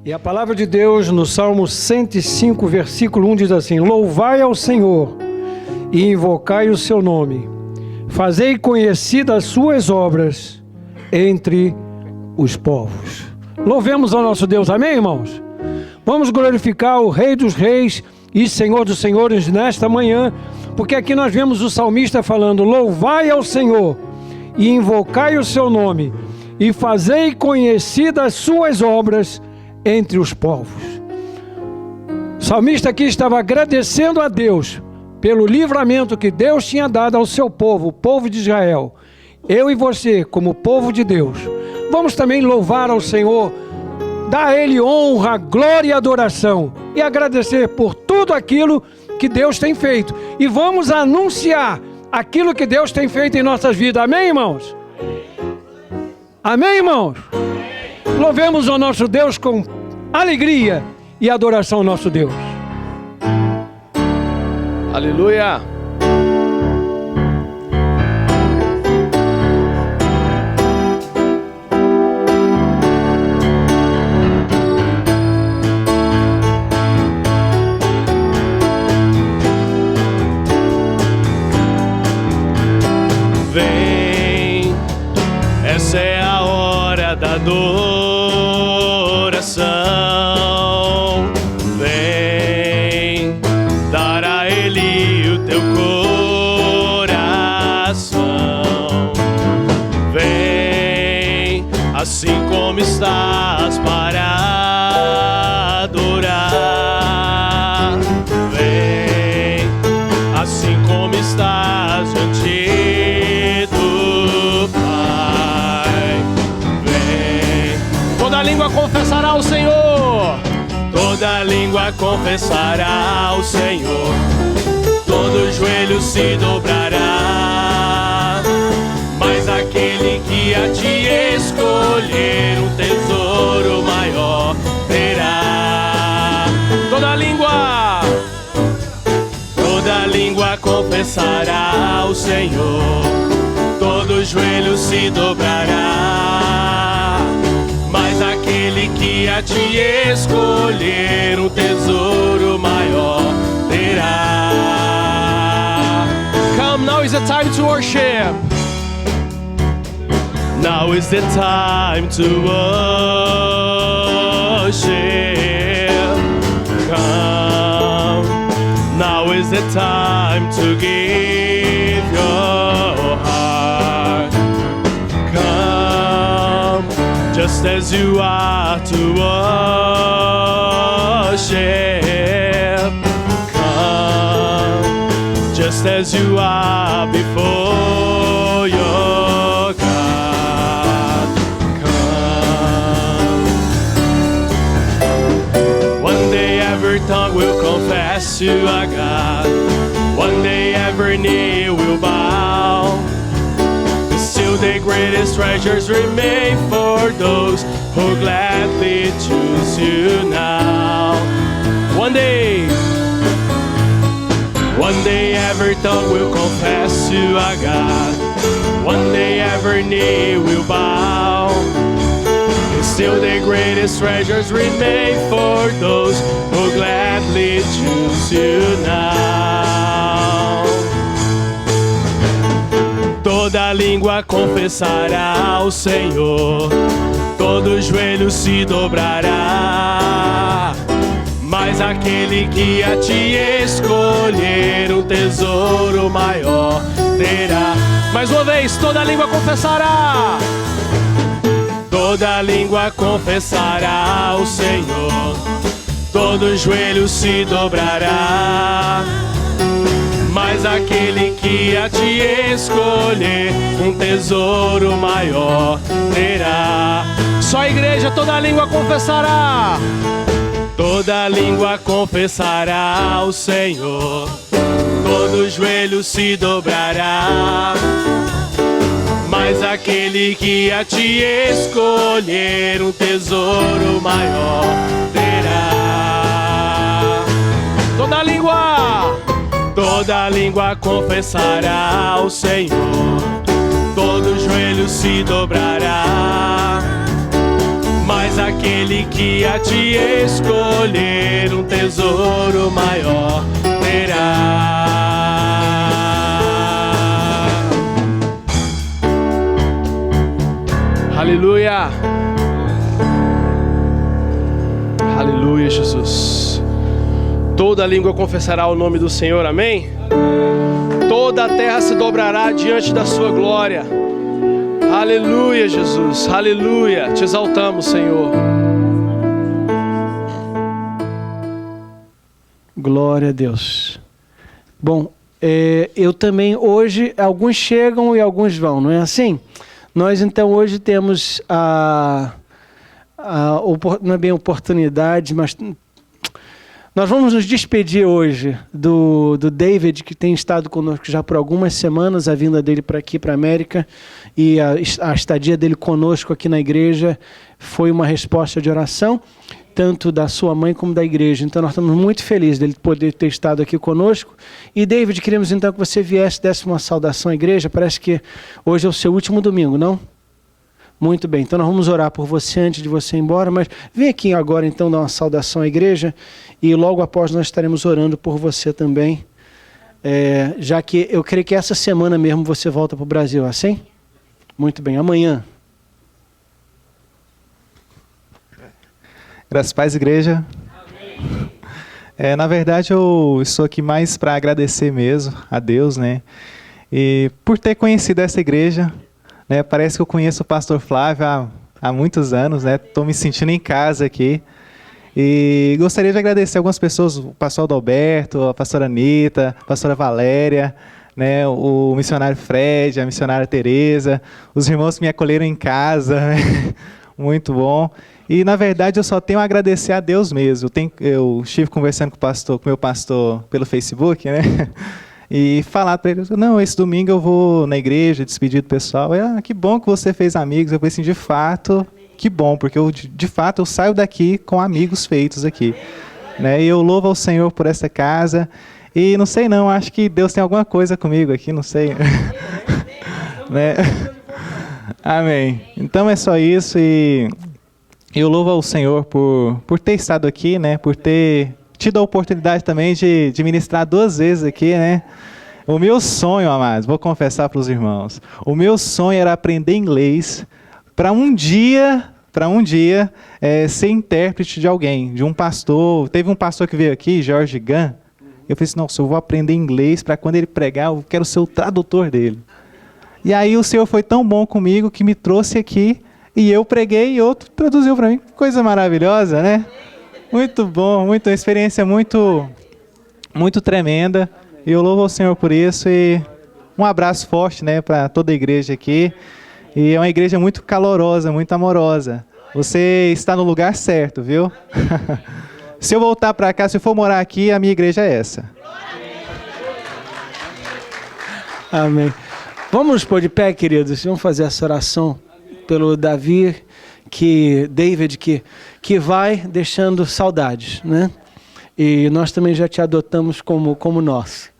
E a palavra de Deus no Salmo 105, versículo 1 diz assim: Louvai ao Senhor e invocai o seu nome, fazei conhecidas as suas obras entre os povos. Louvemos ao nosso Deus, amém, irmãos? Vamos glorificar o Rei dos Reis e Senhor dos Senhores nesta manhã, porque aqui nós vemos o salmista falando: louvai ao Senhor e invocai o seu nome, e fazei conhecidas as suas obras entre os povos. O salmista aqui estava agradecendo a Deus pelo livramento que Deus tinha dado ao seu povo, o povo de Israel. Eu e você, como povo de Deus, vamos também louvar ao Senhor, dar a Ele honra, glória e adoração, e agradecer por tudo aquilo que Deus tem feito. E vamos anunciar aquilo que Deus tem feito em nossas vidas. Amém, irmãos? Amém, irmãos? Louvemos ao nosso Deus com alegria e adoração ao nosso Deus. Aleluia! Vem, essa é a hora da adoração. Vem dar a Ele o teu coração. Vem, assim como estás, para adorar. Vem, assim como estás diante do Pai. Vem, toda língua confessará ao Senhor. Toda língua confessará ao Senhor. Todo joelho se dobrará. Mas aquele que a ti escolher um tesouro maior terá. Toda língua confessará ao Senhor. Todo joelho se dobrará. Mas aquele que a ti escolher um tesouro maior terá. Come, now is the time to worship. Now is the time to worship. Come, now is the time to give your heart. Come, just as you are to worship. Come, just as you are before your God. Come. One day every tongue will confess to our God. One day every knee will bow. Still the greatest treasures remain for those who gladly choose you now. One day every tongue will confess to our God. One day every knee will bow. And still the greatest treasures remain for those who gladly choose you now. Toda língua confessará ao Senhor. Todo joelho se dobrará. Mas aquele que a ti escolher um tesouro maior terá. Mais uma vez, toda língua confessará. Toda língua confessará ao Senhor. Todo joelho se dobrará. Mas aquele que a ti escolher um tesouro maior terá. Só a igreja, toda língua confessará. Toda língua confessará ao Senhor. Todo joelho se dobrará. Mas aquele que a ti escolher um tesouro maior terá. Toda língua confessará ao Senhor. Todo joelho se dobrará. mas aquele que a te escolher um tesouro maior terá. Aleluia! Aleluia, Jesus. Toda língua confessará o nome do Senhor, amém? Toda a terra se dobrará diante da sua glória. Aleluia, Jesus, aleluia. Te exaltamos, Senhor. Glória a Deus. Bom, eu também hoje, alguns chegam e alguns vão, não é assim? Nós então hoje temos não é bem oportunidade, mas nós vamos nos despedir hoje do David, que tem estado conosco já por algumas semanas, a vinda dele para aqui, para a América, e a estadia dele conosco aqui na igreja foi uma resposta de oração, tanto da sua mãe como da igreja. Então nós estamos muito felizes dele poder ter estado aqui conosco. E David, queremos então que você viesse, desse uma saudação à igreja. Parece que hoje é o seu último domingo, não? Muito bem, então nós vamos orar por você antes de você ir embora, mas vem aqui agora então dar uma saudação à igreja e logo após nós estaremos orando por você também, já que eu creio que essa semana mesmo você volta para o Brasil, assim? Muito bem, amanhã. Graças a Deus, igreja. Na verdade eu estou aqui mais para agradecer mesmo a Deus, né? E por ter conhecido essa igreja, né? Parece que eu conheço o pastor Flávio há muitos anos, né? Estou me sentindo em casa aqui. E gostaria de agradecer algumas pessoas, o pastor Adalberto, a pastora Anitta, a pastora Valéria, né? O missionário Fred, a missionária Tereza, os irmãos que me acolheram em casa, né? Muito bom. E, na verdade, eu só tenho a agradecer a Deus mesmo. Eu estive conversando com o meu pastor pelo Facebook, né? E falar para ele, não, esse domingo eu vou na igreja, despedir do pessoal. Que bom que você fez amigos. Eu falei assim, de fato, que bom, porque de fato eu saio daqui com amigos feitos aqui. Né? E eu louvo ao Senhor por essa casa. E não sei não, acho que Deus tem alguma coisa comigo aqui, não sei. Né? Amém. Então é só isso e eu louvo ao Senhor por ter estado aqui, né? Por ter tido a oportunidade também de ministrar 2 vezes aqui, né? O meu sonho, amados, vou confessar para os irmãos, o meu sonho era aprender inglês para um dia ser intérprete de alguém, de um pastor. Teve um pastor que veio aqui, George Gunn. Eu falei assim, nossa, eu vou aprender inglês para quando ele pregar, eu quero ser o tradutor dele. E aí o Senhor foi tão bom comigo que me trouxe aqui e eu preguei e outro traduziu para mim. Coisa maravilhosa, né? Muito bom, uma experiência muito tremenda. E eu louvo ao Senhor por isso e um abraço forte, né, para toda a igreja aqui. E é uma igreja muito calorosa, muito amorosa. Você está no lugar certo, viu? Se eu voltar para cá, se eu for morar aqui, a minha igreja é essa. Amém. Vamos nos pôr de pé, queridos. Vamos fazer essa oração pelo David, David, que vai deixando saudades, né? E nós também já te adotamos como nosso.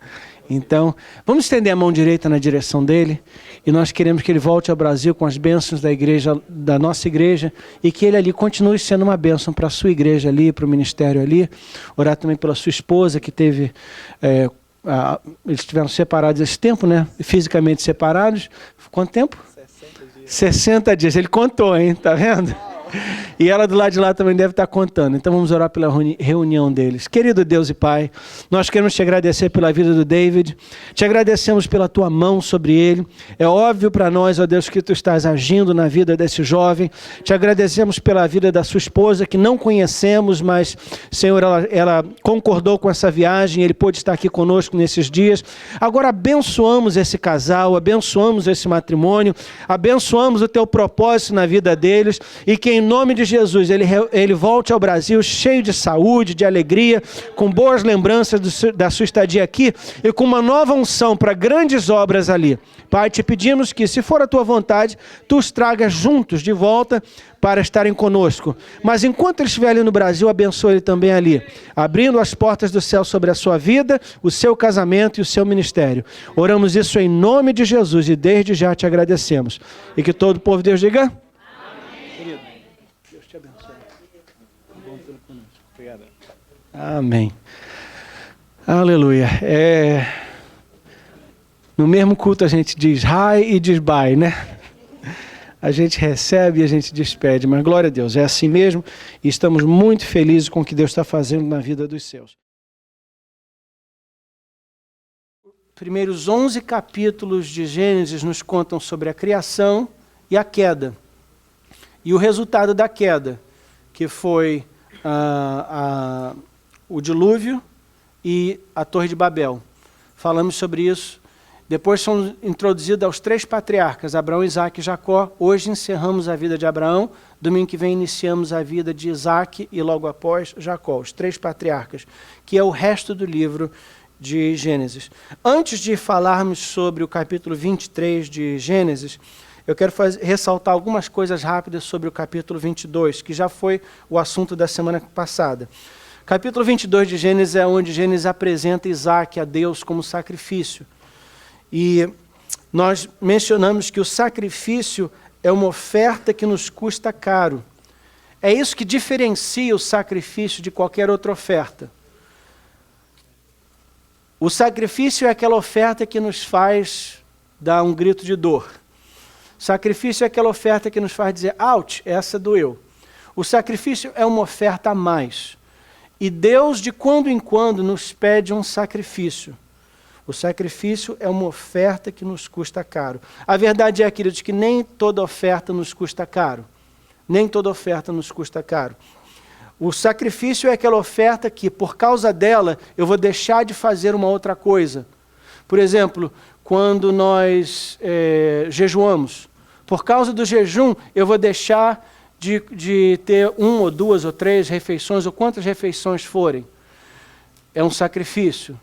Então, vamos estender a mão direita na direção dele e nós queremos que ele volte ao Brasil com as bênçãos da igreja, da nossa igreja, e que ele ali continue sendo uma bênção para a sua igreja ali, para o ministério ali. Orar também pela sua esposa que teve... eles estiveram separados esse tempo, né? Fisicamente separados. Quanto tempo? 60 dias. Ele contou, hein? Tá vendo? E ela do lado de lá também deve estar contando. Então vamos orar pela reunião deles. Querido Deus e Pai, nós queremos te agradecer pela vida do David. Te agradecemos pela tua mão sobre ele. É óbvio para nós, ó Deus, que tu estás agindo na vida desse jovem. Te agradecemos pela vida da sua esposa, que não conhecemos, mas, Senhor, ela concordou com essa viagem. Ele pôde estar aqui conosco nesses dias. Agora abençoamos esse casal, abençoamos esse matrimônio, abençoamos o teu propósito na vida deles e que em nome de Jesus ele volte ao Brasil cheio de saúde, de alegria, com boas lembranças da sua estadia aqui e com uma nova unção para grandes obras ali. Pai, te pedimos que, se for a tua vontade, tu os tragas juntos de volta para estarem conosco. Mas enquanto ele estiver ali no Brasil, abençoe ele também ali, abrindo as portas do céu sobre a sua vida, o seu casamento e o seu ministério. Oramos isso em nome de Jesus e desde já te agradecemos. E que todo o povo de Deus diga... Deus te abençoe. Obrigado. Amém. Aleluia. No mesmo culto a gente diz hi e diz bye, né? A gente recebe e a gente despede, mas glória a Deus, é assim mesmo e estamos muito felizes com o que Deus está fazendo na vida dos seus. Primeiros 11 capítulos de Gênesis nos contam sobre a criação e a queda. E o resultado da queda, que foi o dilúvio e a Torre de Babel. Falamos sobre isso. Depois são introduzidos os 3 patriarcas, Abraão, Isaque e Jacó. Hoje encerramos a vida de Abraão. Domingo que vem iniciamos a vida de Isaque e logo após Jacó, os 3 patriarcas, que é o resto do livro de Gênesis. Antes de falarmos sobre o capítulo 23 de Gênesis, eu quero ressaltar algumas coisas rápidas sobre o capítulo 22, que já foi o assunto da semana passada. Capítulo 22 de Gênesis é onde Gênesis apresenta Isaque a Deus como sacrifício. E nós mencionamos que o sacrifício é uma oferta que nos custa caro. É isso que diferencia o sacrifício de qualquer outra oferta. O sacrifício é aquela oferta que nos faz dar um grito de dor. O sacrifício é aquela oferta que nos faz dizer, ouch, essa doeu. O sacrifício é uma oferta a mais. E Deus, de quando em quando, nos pede um sacrifício. O sacrifício é uma oferta que nos custa caro. A verdade é, queridos, que nem toda oferta nos custa caro. Nem toda oferta nos custa caro. O sacrifício é aquela oferta que, por causa dela, eu vou deixar de fazer uma outra coisa. Por exemplo, quando nós jejuamos, por causa do jejum, eu vou deixar de ter 1 ou 2 ou 3 refeições, ou quantas refeições forem. É um sacrifício.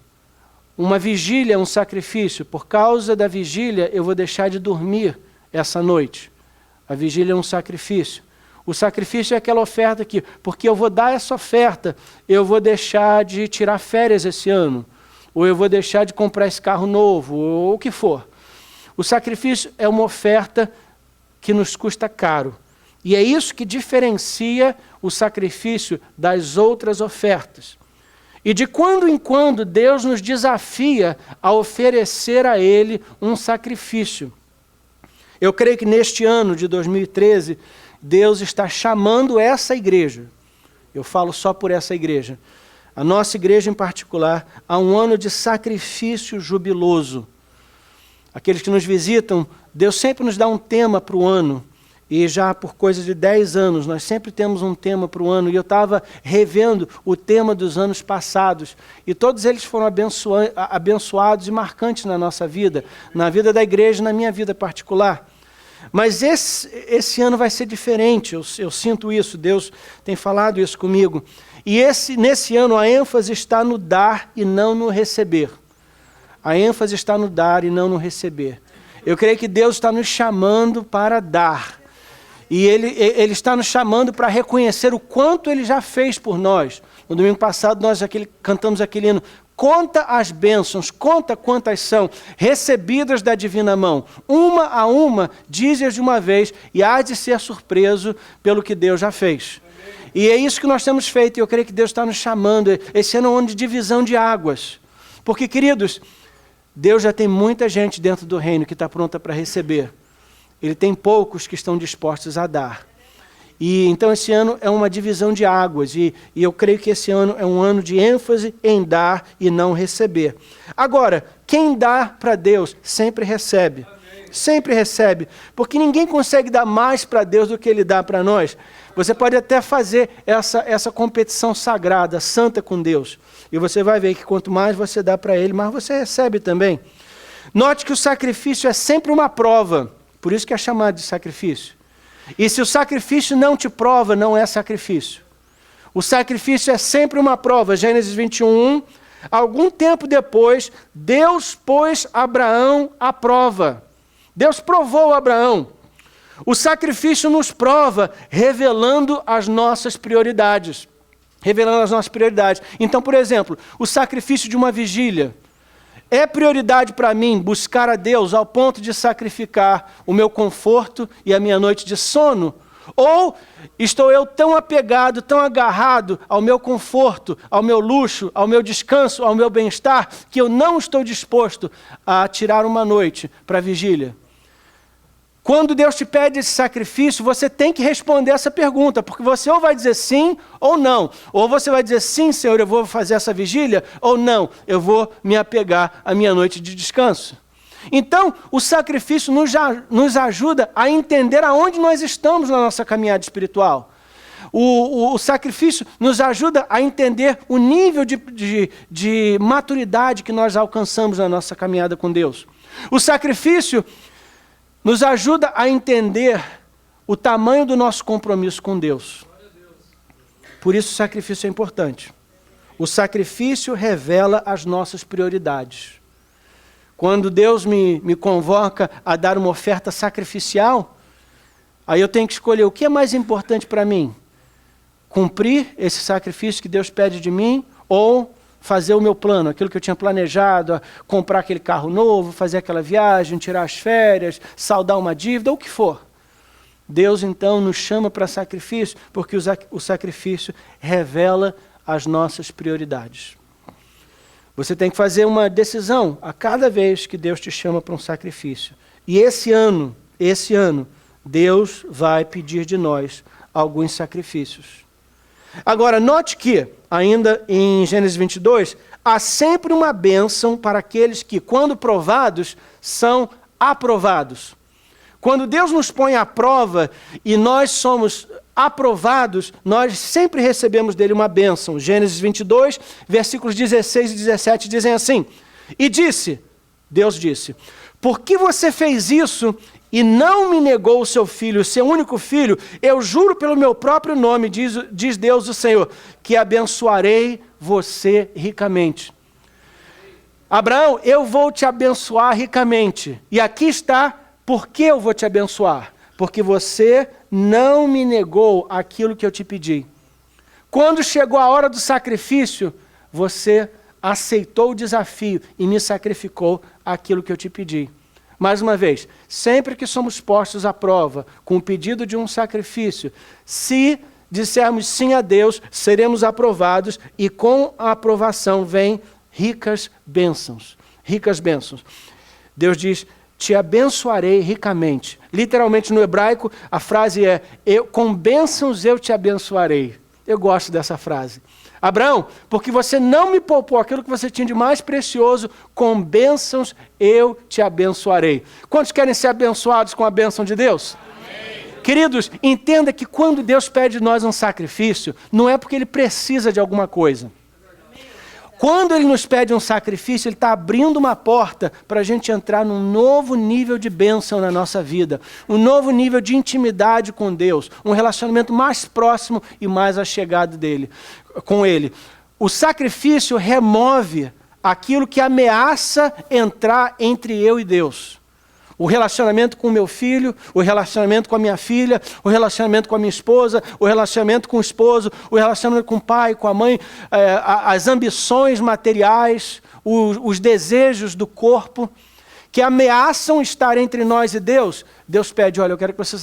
Uma vigília é um sacrifício. Por causa da vigília, eu vou deixar de dormir essa noite. A vigília é um sacrifício. O sacrifício é aquela oferta que, porque eu vou dar essa oferta, eu vou deixar de tirar férias esse ano. Ou eu vou deixar de comprar esse carro novo, ou o que for. O sacrifício é uma oferta que nos custa caro. E é isso que diferencia o sacrifício das outras ofertas. E de quando em quando Deus nos desafia a oferecer a Ele um sacrifício. Eu creio que neste ano de 2013, Deus está chamando essa igreja. Eu falo só por essa igreja. A nossa igreja em particular, a um ano de sacrifício jubiloso. Aqueles que nos visitam, Deus sempre nos dá um tema para o ano. E já por coisa de 10 anos, nós sempre temos um tema para o ano. E eu estava revendo o tema dos anos passados. E todos eles foram abençoados e marcantes na nossa vida. Na vida da igreja e na minha vida particular. Mas esse ano vai ser diferente. Eu sinto isso. Deus tem falado isso comigo. E nesse ano a ênfase está no dar e não no receber. A ênfase está no dar e não no receber. Eu creio que Deus está nos chamando para dar. E Ele está nos chamando para reconhecer o quanto Ele já fez por nós. No domingo passado nós cantamos aquele hino, conta as bênçãos, conta quantas são, recebidas da divina mão. Uma a uma, dize-as de uma vez, e há de ser surpreso pelo que Deus já fez. E é isso que nós temos feito, e eu creio que Deus está nos chamando. Esse ano é um ano de divisão de águas. Porque, queridos, Deus já tem muita gente dentro do reino que está pronta para receber. Ele tem poucos que estão dispostos a dar. E então esse ano é uma divisão de águas. E eu creio que esse ano é um ano de ênfase em dar e não receber. Agora, quem dá para Deus sempre recebe. Sempre recebe. Porque ninguém consegue dar mais para Deus do que Ele dá para nós. Você pode até fazer essa competição sagrada, santa com Deus. E você vai ver que quanto mais você dá para Ele, mais você recebe também. Note que o sacrifício é sempre uma prova. Por isso que é chamado de sacrifício. E se o sacrifício não te prova, não é sacrifício. O sacrifício é sempre uma prova. Gênesis 21, algum tempo depois, Deus pôs Abraão à prova. Deus provou Abraão. O sacrifício nos prova, revelando as nossas prioridades. Revelando as nossas prioridades. Então, por exemplo, o sacrifício de uma vigília. É prioridade para mim buscar a Deus ao ponto de sacrificar o meu conforto e a minha noite de sono? Ou estou eu tão apegado, tão agarrado ao meu conforto, ao meu luxo, ao meu descanso, ao meu bem-estar, que eu não estou disposto a tirar uma noite para a vigília? Quando Deus te pede esse sacrifício, você tem que responder essa pergunta, porque você ou vai dizer sim ou não. Ou você vai dizer sim, Senhor, eu vou fazer essa vigília, ou não, eu vou me apegar à minha noite de descanso. Então, o sacrifício nos ajuda a entender aonde nós estamos na nossa caminhada espiritual. O sacrifício nos ajuda a entender o nível de maturidade que nós alcançamos na nossa caminhada com Deus. O sacrifício nos ajuda a entender o tamanho do nosso compromisso com Deus. Por isso o sacrifício é importante. O sacrifício revela as nossas prioridades. Quando Deus me convoca a dar uma oferta sacrificial, aí eu tenho que escolher o que é mais importante para mim. Cumprir esse sacrifício que Deus pede de mim, ou fazer o meu plano, aquilo que eu tinha planejado, comprar aquele carro novo, fazer aquela viagem, tirar as férias, saldar uma dívida, ou o que for. Deus então nos chama para sacrifício, porque o sacrifício revela as nossas prioridades. Você tem que fazer uma decisão a cada vez que Deus te chama para um sacrifício. E esse ano, Deus vai pedir de nós alguns sacrifícios. Agora, note que, ainda em Gênesis 22, há sempre uma bênção para aqueles que, quando provados, são aprovados. Quando Deus nos põe à prova e nós somos aprovados, nós sempre recebemos dele uma bênção. Gênesis 22, versículos 16 e 17 dizem assim: E Deus disse, por que você fez isso e não me negou o seu filho, o seu único filho? Eu juro pelo meu próprio nome, diz Deus o Senhor, que abençoarei você ricamente. Abraão, eu vou te abençoar ricamente. E aqui está por que eu vou te abençoar. Porque você não me negou aquilo que eu te pedi. Quando chegou a hora do sacrifício, você aceitou o desafio e me sacrificou aquilo que eu te pedi. Mais uma vez, sempre que somos postos à prova com o pedido de um sacrifício, se dissermos sim a Deus, seremos aprovados e com a aprovação vem ricas bênçãos. Ricas bênçãos. Deus diz, te abençoarei ricamente. Literalmente no hebraico, a frase é, com bênçãos eu te abençoarei. Eu gosto dessa frase. Abraão, porque você não me poupou aquilo que você tinha de mais precioso, com bênçãos eu te abençoarei. Quantos querem ser abençoados com a bênção de Deus? Amém. Queridos, entenda que quando Deus pede de nós um sacrifício, não é porque Ele precisa de alguma coisa. Quando Ele nos pede um sacrifício, Ele está abrindo uma porta para a gente entrar num novo nível de bênção na nossa vida. Um novo nível de intimidade com Deus. Um relacionamento mais próximo e mais achegado com Ele. O sacrifício remove aquilo que ameaça entrar entre eu e Deus. O relacionamento com o meu filho, o relacionamento com a minha filha, o relacionamento com a minha esposa, o relacionamento com o esposo, o relacionamento com o pai, com a mãe, as ambições materiais, os desejos do corpo, que ameaçam estar entre nós e Deus. Deus pede, olha, eu quero que você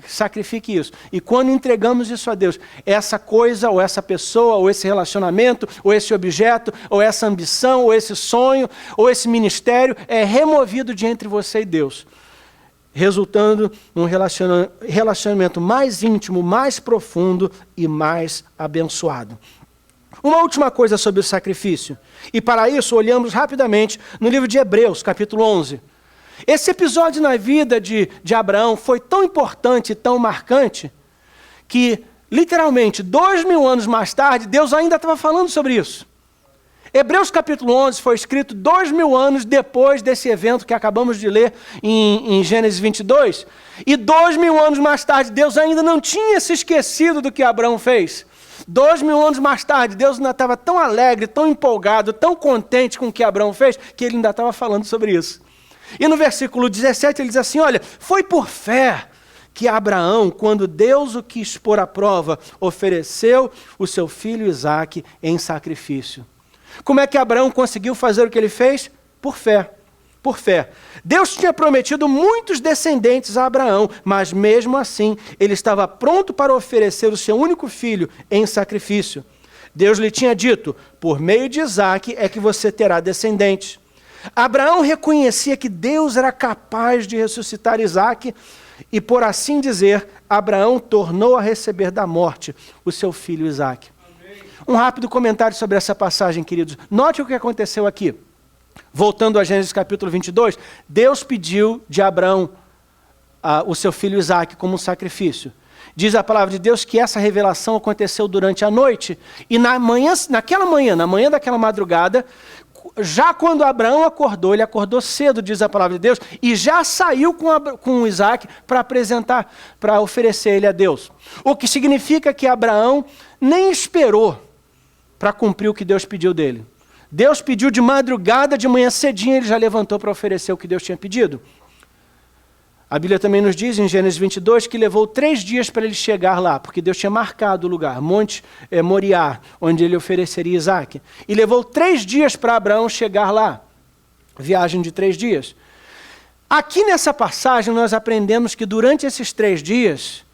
sacrifique isso. E quando entregamos isso a Deus, essa coisa, ou essa pessoa, ou esse relacionamento, ou esse objeto, ou essa ambição, ou esse sonho, ou esse ministério, é removido de entre você e Deus, resultando num relacionamento mais íntimo, mais profundo e mais abençoado. Uma última coisa sobre o sacrifício. E para isso, olhamos rapidamente no livro de Hebreus, capítulo 11. Esse episódio na vida de Abraão foi tão importante e tão marcante que, literalmente, 2000 anos mais tarde, Deus ainda estava falando sobre isso. Hebreus capítulo 11 foi escrito 2000 anos depois desse evento que acabamos de ler em Gênesis 22. E 2000 anos mais tarde, Deus ainda não tinha se esquecido do que Abraão fez. 2000 anos mais tarde, Deus ainda estava tão alegre, tão empolgado, tão contente com o que Abraão fez, que ele ainda estava falando sobre isso. E no versículo 17 ele diz assim, olha, foi por fé que Abraão, quando Deus o quis pôr à prova, ofereceu o seu filho Isaque em sacrifício. Como é que Abraão conseguiu fazer o que ele fez? Por fé. por fé. Deus tinha prometido muitos descendentes a Abraão, mas mesmo assim, ele estava pronto para oferecer o seu único filho em sacrifício. Deus lhe tinha dito, por meio de Isaque é que você terá descendentes. Abraão reconhecia que Deus era capaz de ressuscitar Isaque e, por assim dizer, Abraão tornou a receber da morte o seu filho Isaque. Um rápido comentário sobre essa passagem, queridos. Note o que aconteceu aqui. Voltando a Gênesis capítulo 22, Deus pediu de Abraão o seu filho Isaque como um sacrifício. Diz a palavra de Deus que essa revelação aconteceu durante a noite e na manhã daquela madrugada, já quando Abraão acordou, ele acordou cedo, diz a palavra de Deus, e já saiu com Isaque para apresentar, para oferecer ele a Deus. O que significa que Abraão nem esperou para cumprir o que Deus pediu dele. Deus pediu de madrugada, de manhã cedinho, ele já levantou para oferecer o que Deus tinha pedido. A Bíblia também nos diz, em Gênesis 22, que levou 3 dias para ele chegar lá, porque Deus tinha marcado o lugar, Monte Moriá, onde ele ofereceria Isaque. E levou 3 dias para Abraão chegar lá, viagem de 3 dias. Aqui nessa passagem nós aprendemos que durante esses 3 dias,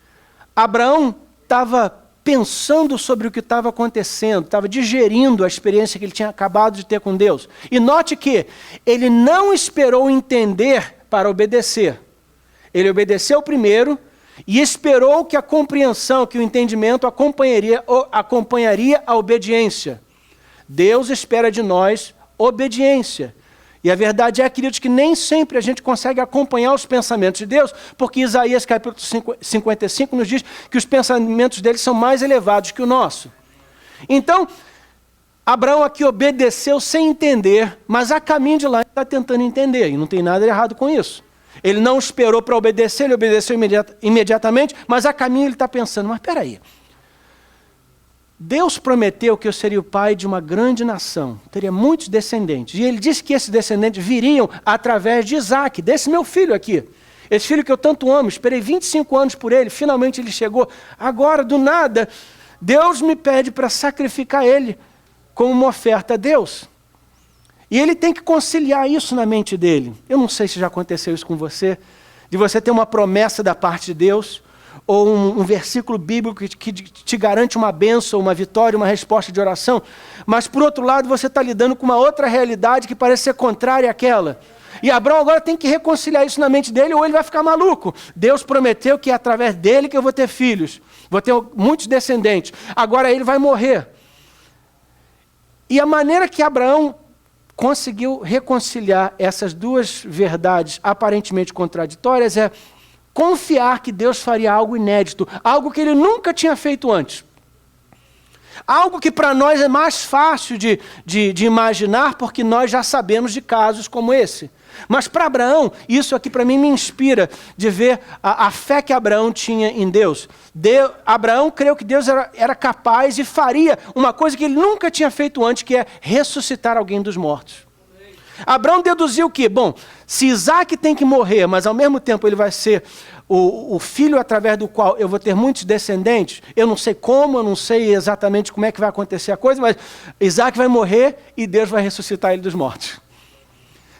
Abraão estava pensando sobre o que estava acontecendo, estava digerindo a experiência que ele tinha acabado de ter com Deus. E note que ele não esperou entender para obedecer. Ele obedeceu primeiro e esperou que a compreensão, que o entendimento acompanharia a obediência. Deus espera de nós obediência. E a verdade é, queridos, que nem sempre a gente consegue acompanhar os pensamentos de Deus, porque Isaías capítulo 55 nos diz que os pensamentos dele são mais elevados que o nosso. Então, Abraão aqui obedeceu sem entender, mas a caminho de lá ele está tentando entender, e não tem nada errado com isso. Ele não esperou para obedecer, ele obedeceu imediatamente, mas a caminho ele está pensando, mas espera aí. Deus prometeu que eu seria o pai de uma grande nação, teria muitos descendentes. E ele disse que esses descendentes viriam através de Isaque, desse meu filho aqui. Esse filho que eu tanto amo, esperei 25 anos por ele, finalmente ele chegou. Agora, do nada, Deus me pede para sacrificar ele como uma oferta a Deus. E ele tem que conciliar isso na mente dele. Eu não sei se já aconteceu isso com você, de você ter uma promessa da parte de Deus, ou um versículo bíblico que te garante uma bênção, uma vitória, uma resposta de oração, mas por outro lado você está lidando com uma outra realidade que parece ser contrária àquela. E Abraão agora tem que reconciliar isso na mente dele ou ele vai ficar maluco. Deus prometeu que é através dele que eu vou ter filhos, vou ter muitos descendentes. Agora ele vai morrer. E a maneira que Abraão conseguiu reconciliar essas duas verdades aparentemente contraditórias é confiar que Deus faria algo inédito, algo que ele nunca tinha feito antes. Algo que para nós é mais fácil de imaginar, porque nós já sabemos de casos como esse. Mas para Abraão, isso aqui para mim me inspira de ver a fé que Abraão tinha em Deus. Abraão creu que Deus era capaz e faria uma coisa que ele nunca tinha feito antes, que é ressuscitar alguém dos mortos. Abraão deduziu que, bom, se Isaque tem que morrer, mas ao mesmo tempo ele vai ser o filho através do qual eu vou ter muitos descendentes, eu não sei como, eu não sei exatamente como é que vai acontecer a coisa, mas Isaque vai morrer e Deus vai ressuscitar ele dos mortos.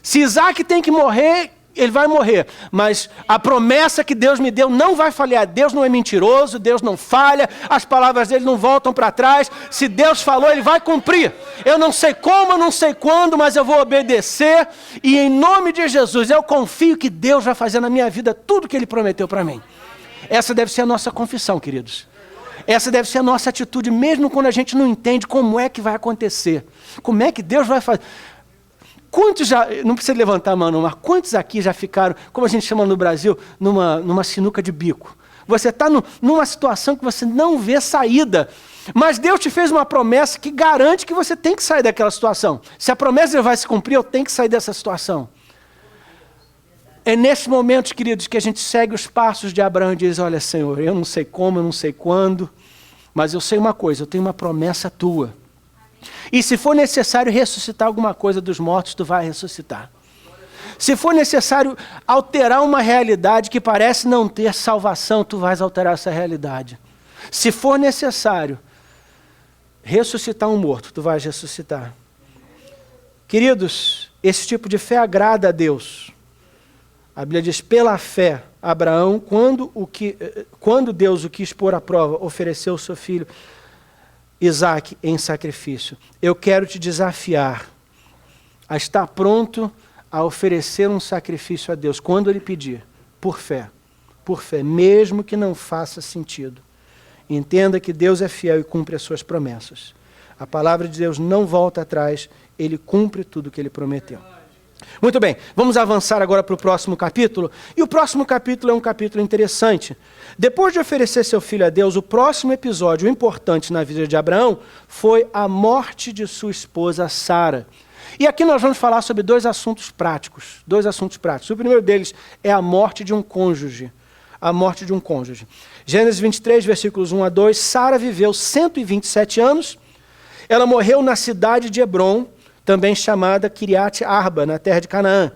Se Isaque tem que morrer, ele vai morrer, mas a promessa que Deus me deu não vai falhar. Deus não é mentiroso, Deus não falha, as palavras dele não voltam para trás. Se Deus falou, ele vai cumprir. Eu não sei como, eu não sei quando, mas eu vou obedecer. E em nome de Jesus, eu confio que Deus vai fazer na minha vida tudo que ele prometeu para mim. Essa deve ser a nossa confissão, queridos. Essa deve ser a nossa atitude, mesmo quando a gente não entende como é que vai acontecer. Como é que Deus vai fazer. Quantos já, não precisa levantar a mão não, mas quantos aqui já ficaram, como a gente chama no Brasil, numa sinuca de bico? Você está numa situação que você não vê saída, mas Deus te fez uma promessa que garante que você tem que sair daquela situação. Se a promessa vai se cumprir, eu tenho que sair dessa situação. É nesse momento, queridos, que a gente segue os passos de Abraão e diz, olha, Senhor, eu não sei como, eu não sei quando, mas eu sei uma coisa, eu tenho uma promessa tua. E se for necessário ressuscitar alguma coisa dos mortos, tu vai ressuscitar. Se for necessário alterar uma realidade que parece não ter salvação, tu vais alterar essa realidade. Se for necessário ressuscitar um morto, tu vais ressuscitar. Queridos, esse tipo de fé agrada a Deus. A Bíblia diz, pela fé, Abraão, quando Deus o quis pôr à prova, ofereceu o seu filho Isaque em sacrifício. Eu quero te desafiar a estar pronto a oferecer um sacrifício a Deus, quando Ele pedir, por fé, mesmo que não faça sentido. Entenda que Deus é fiel e cumpre as suas promessas. A palavra de Deus não volta atrás, Ele cumpre tudo o que Ele prometeu. Muito bem, vamos avançar agora para o próximo capítulo. E o próximo capítulo é um capítulo interessante. Depois de oferecer seu filho a Deus, o próximo episódio importante na vida de Abraão foi a morte de sua esposa Sara. E aqui nós vamos falar sobre dois assuntos práticos. O primeiro deles é a morte de um cônjuge. Gênesis 23, versículos 1 a 2. Sara viveu 127 anos. Ela morreu na cidade de Hebrom, também chamada Kiriat Arba, na terra de Canaã.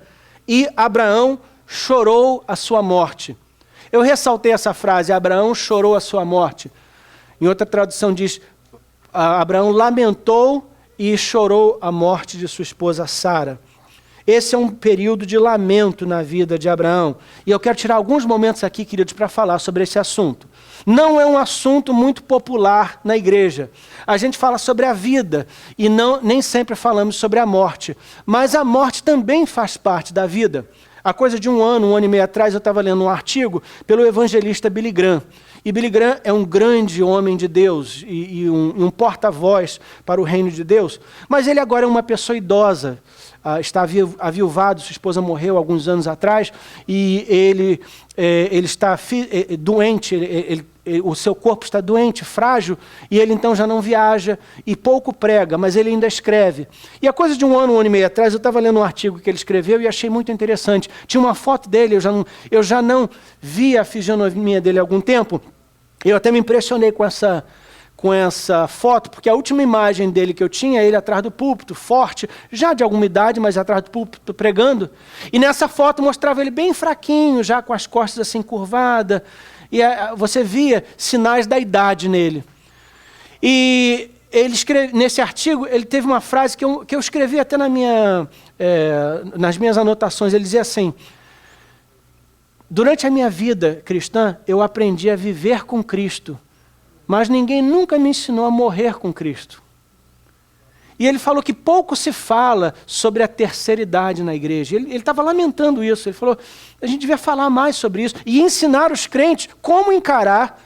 E Abraão chorou a sua morte. Eu ressaltei essa frase, Abraão chorou a sua morte. Em outra tradução diz, Abraão lamentou e chorou a morte de sua esposa Sara. Esse é um período de lamento na vida de Abraão. E eu quero tirar alguns momentos aqui, queridos, para falar sobre esse assunto. Não é um assunto muito popular na igreja. A gente fala sobre a vida e nem sempre falamos sobre a morte. Mas a morte também faz parte da vida. Há coisa de um ano e meio atrás, eu estava lendo um artigo pelo evangelista Billy Graham. E Billy Graham é um grande homem de Deus e um porta-voz para o reino de Deus. Mas ele agora é uma pessoa idosa. Está aviuvado, sua esposa morreu alguns anos atrás e ele está doente, o seu corpo está doente, frágil, e ele então já não viaja e pouco prega, mas ele ainda escreve. E a coisa de um ano e meio atrás, eu estava lendo um artigo que ele escreveu e achei muito interessante. Tinha uma foto dele, eu já não vi a fisionomia dele há algum tempo, eu até me impressionei com essa foto, porque a última imagem dele que eu tinha, ele atrás do púlpito, forte, já de alguma idade, mas atrás do púlpito pregando. E nessa foto mostrava ele bem fraquinho, já com as costas assim curvadas, e você via sinais da idade nele. E ele nesse artigo, ele teve uma frase que eu escrevi até nas minhas anotações, ele dizia assim, durante a minha vida cristã, eu aprendi a viver com Cristo, mas ninguém nunca me ensinou a morrer com Cristo. E ele falou que pouco se fala sobre a terceira idade na igreja. Ele estava lamentando isso. Ele falou, a gente devia falar mais sobre isso e ensinar os crentes como encarar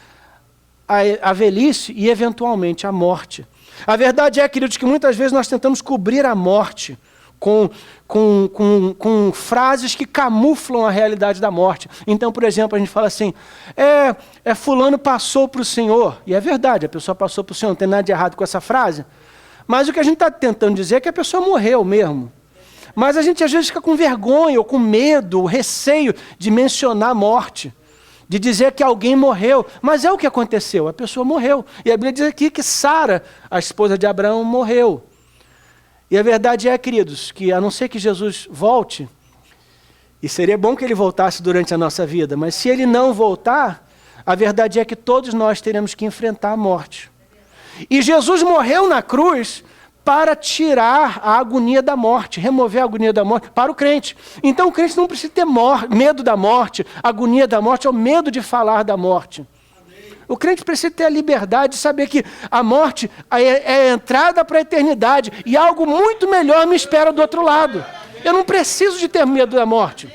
a velhice e, eventualmente, a morte. A verdade é, queridos, que muitas vezes nós tentamos cobrir a morte com frases que camuflam a realidade da morte. Então, por exemplo, a gente fala assim, fulano passou para o Senhor. E é verdade, a pessoa passou para o Senhor, não tem nada de errado com essa frase. Mas o que a gente está tentando dizer é que a pessoa morreu mesmo. Mas a gente às vezes fica com vergonha, ou com medo, receio de mencionar a morte. De dizer que alguém morreu. Mas é o que aconteceu, a pessoa morreu. E a Bíblia diz aqui que Sara, a esposa de Abraão, morreu. E a verdade é, queridos, que a não ser que Jesus volte, e seria bom que ele voltasse durante a nossa vida, mas se ele não voltar, a verdade é que todos nós teremos que enfrentar a morte. E Jesus morreu na cruz para tirar a agonia da morte, remover a agonia da morte para o crente. Então o crente não precisa ter medo da morte, agonia da morte ou medo de falar da morte. O crente precisa ter a liberdade de saber que a morte é a entrada para a eternidade e algo muito melhor me espera do outro lado. Eu não preciso de ter medo da morte.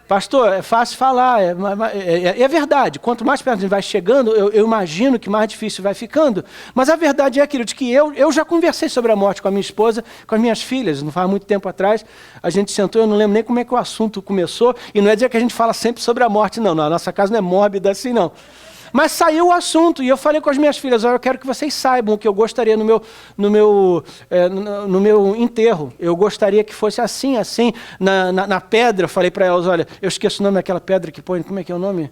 Pastor, é fácil falar, é verdade. Quanto mais perto a gente vai chegando, eu imagino que mais difícil vai ficando. Mas a verdade é, querido, que eu já conversei sobre a morte com a minha esposa, com as minhas filhas. Não faz muito tempo atrás, a gente sentou, eu não lembro nem como é que o assunto começou. E não é dizer que a gente fala sempre sobre a morte, não. A nossa casa não é mórbida assim, não. Mas saiu o assunto e eu falei com as minhas filhas, olha, eu quero que vocês saibam o que eu gostaria no meu enterro. Eu gostaria que fosse assim, na pedra. Eu falei para elas, olha, eu esqueço o nome daquela pedra que põe, como é que é o nome?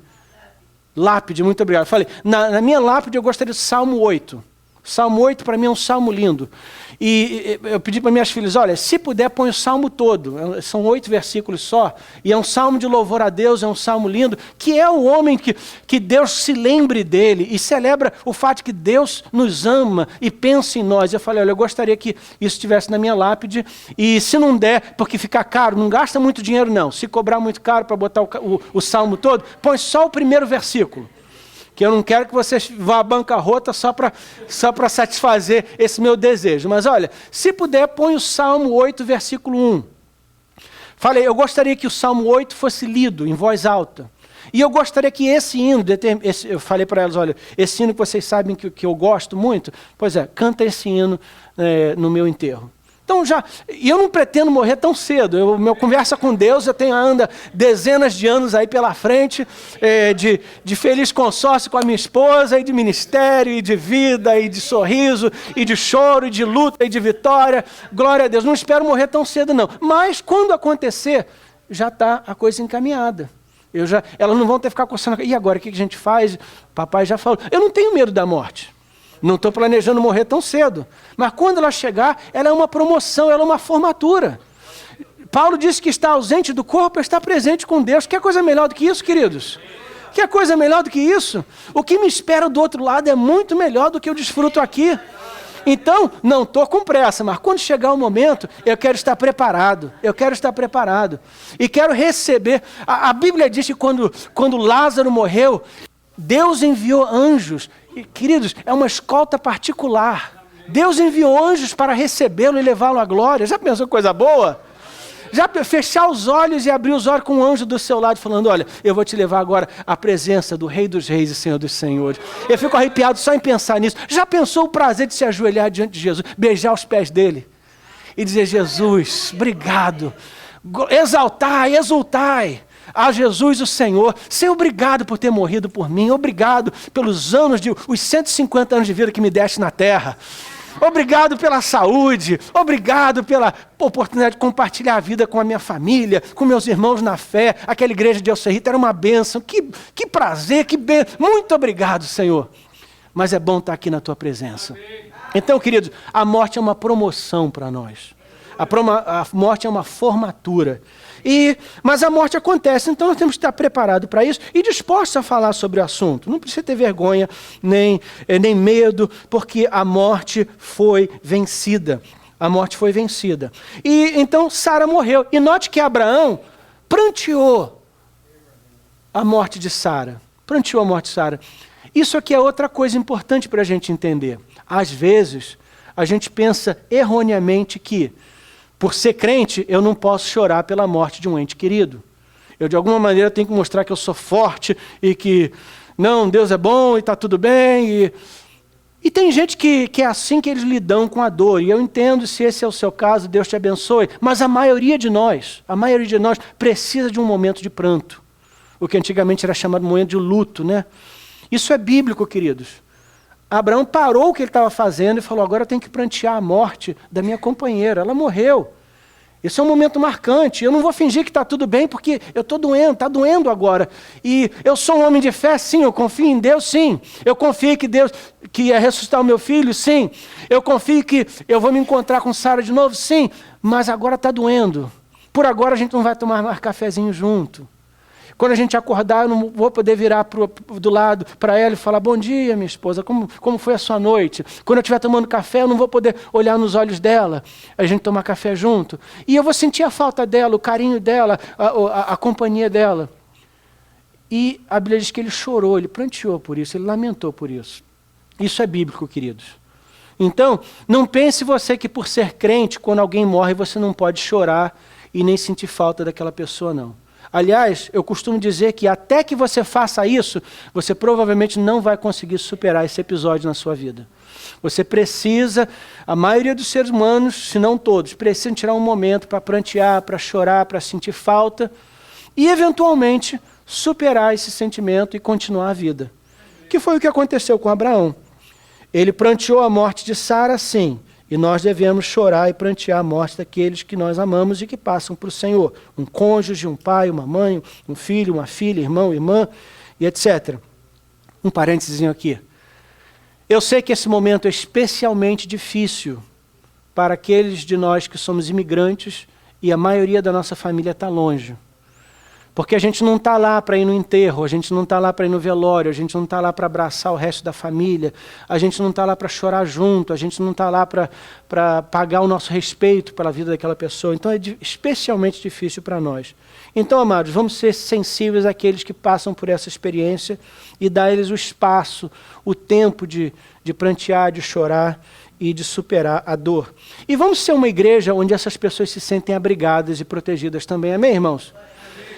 Lápide, muito obrigado. Eu falei, na minha lápide eu gostaria do Salmo 8. Salmo 8 para mim é um salmo lindo. E eu pedi para minhas filhas, olha, se puder põe o salmo todo. São 8 versículos só. E é um salmo de louvor a Deus, é um salmo lindo, que é o homem que Deus se lembre dele e celebra o fato de que Deus nos ama e pensa em nós. Eu falei, olha, eu gostaria que isso estivesse na minha lápide. E se não der, porque fica caro, não gasta muito dinheiro não. Se cobrar muito caro para botar o salmo todo, põe só o primeiro versículo. Que eu não quero que vocês vá à bancarrota só para satisfazer esse meu desejo. Mas olha, se puder, põe o Salmo 8, versículo 1. Falei, eu gostaria que o Salmo 8 fosse lido em voz alta. E eu gostaria que esse hino, eu falei para elas, olha, esse hino que vocês sabem que eu gosto muito, pois é, canta esse hino no meu enterro. Então e eu não pretendo morrer tão cedo. Meu conversa com Deus, eu tenho ainda dezenas de anos aí pela frente, de feliz consórcio com a minha esposa, e de ministério, e de vida, e de sorriso, e de choro, e de luta, e de vitória. Glória a Deus. Não espero morrer tão cedo, não. Mas quando acontecer, já está a coisa encaminhada. Elas não vão ter que ficar coçando. E agora, o que a gente faz? Papai já falou. Eu não tenho medo da morte. Não estou planejando morrer tão cedo. Mas quando ela chegar, ela é uma promoção, ela é uma formatura. Paulo disse que está ausente do corpo, está presente com Deus. Quer coisa melhor do que isso, queridos? Quer coisa melhor do que isso? O que me espera do outro lado é muito melhor do que eu desfruto aqui. Então, não estou com pressa, mas quando chegar o momento, eu quero estar preparado. Eu quero estar preparado. E quero receber. A Bíblia diz que quando Lázaro morreu, Deus enviou anjos. E, queridos, é uma escolta particular. Deus enviou anjos para recebê-lo e levá-lo à glória. Já pensou coisa boa? Já fechar os olhos e abrir os olhos com um anjo do seu lado, falando, olha, eu vou te levar agora à presença do Rei dos Reis e Senhor dos Senhores. Eu fico arrepiado só em pensar nisso. Já pensou o prazer de se ajoelhar diante de Jesus, beijar os pés dele e dizer, Jesus, obrigado, exaltai, exultai a Jesus o Senhor, Senhor, obrigado por ter morrido por mim, obrigado pelos os 150 anos de vida que me deste na terra, obrigado pela saúde, obrigado pela oportunidade de compartilhar a vida com a minha família, com meus irmãos na fé, aquela igreja de El Cerrito era uma bênção, que prazer, que bênção, muito obrigado, Senhor, mas é bom estar aqui na tua presença. Então, queridos, a morte é uma promoção para nós, a morte é uma formatura. Mas a morte acontece, então nós temos que estar preparados para isso e dispostos a falar sobre o assunto. Não precisa ter vergonha, nem medo, porque a morte foi vencida. A morte foi vencida. E então Sara morreu. E note que Abraão pranteou a morte de Sara. Pranteou a morte de Sara. Isso aqui é outra coisa importante para a gente entender. Às vezes, a gente pensa erroneamente que por ser crente, eu não posso chorar pela morte de um ente querido. Eu, de alguma maneira, tenho que mostrar que eu sou forte e que, não, Deus é bom e está tudo bem. E tem gente que é assim que eles lidam com a dor. E eu entendo, se esse é o seu caso, Deus te abençoe. Mas a maioria de nós precisa de um momento de pranto. O que antigamente era chamado de momento de luto, né? Isso é bíblico, queridos. Abraão parou o que ele estava fazendo e falou, agora eu tenho que prantear a morte da minha companheira. Ela morreu. Esse é um momento marcante. Eu não vou fingir que está tudo bem, porque eu estou doendo, está doendo agora. E eu sou um homem de fé, sim. Eu confio em Deus, sim. Eu confio que Deus que ia ressuscitar o meu filho, sim. Eu confio que eu vou me encontrar com Sara de novo, sim. Mas agora está doendo. Por agora a gente não vai tomar mais cafezinho junto. Quando a gente acordar, eu não vou poder virar do lado para ela e falar, bom dia, minha esposa, como foi a sua noite? Quando eu estiver tomando café, eu não vou poder olhar nos olhos dela, a gente tomar café junto. E eu vou sentir a falta dela, o carinho dela, a companhia dela. E a Bíblia diz que ele chorou, ele pranteou por isso, ele lamentou por isso. Isso é bíblico, queridos. Então, não pense você que por ser crente, quando alguém morre, você não pode chorar e nem sentir falta daquela pessoa, não. Aliás, eu costumo dizer que até que você faça isso, você provavelmente não vai conseguir superar esse episódio na sua vida. Você precisa, a maioria dos seres humanos, se não todos, precisam tirar um momento para prantear, para chorar, para sentir falta e, eventualmente, superar esse sentimento e continuar a vida. Que foi o que aconteceu com Abraão. Ele pranteou a morte de Sara, sim. E nós devemos chorar e prantear a morte daqueles que nós amamos e que passam para o Senhor. Um cônjuge, um pai, uma mãe, um filho, uma filha, irmão, irmã, e etc. Um parênteses aqui. Eu sei que esse momento é especialmente difícil para aqueles de nós que somos imigrantes e a maioria da nossa família está longe. Porque a gente não está lá para ir no enterro, a gente não está lá para ir no velório, a gente não está lá para abraçar o resto da família, a gente não está lá para chorar junto, a gente não está lá para pagar o nosso respeito pela vida daquela pessoa. Então é especialmente difícil para nós. Então, amados, vamos ser sensíveis àqueles que passam por essa experiência e dar a eles o espaço, o tempo de prantear, de chorar e de superar a dor. E vamos ser uma igreja onde essas pessoas se sentem abrigadas e protegidas também. Amém, irmãos?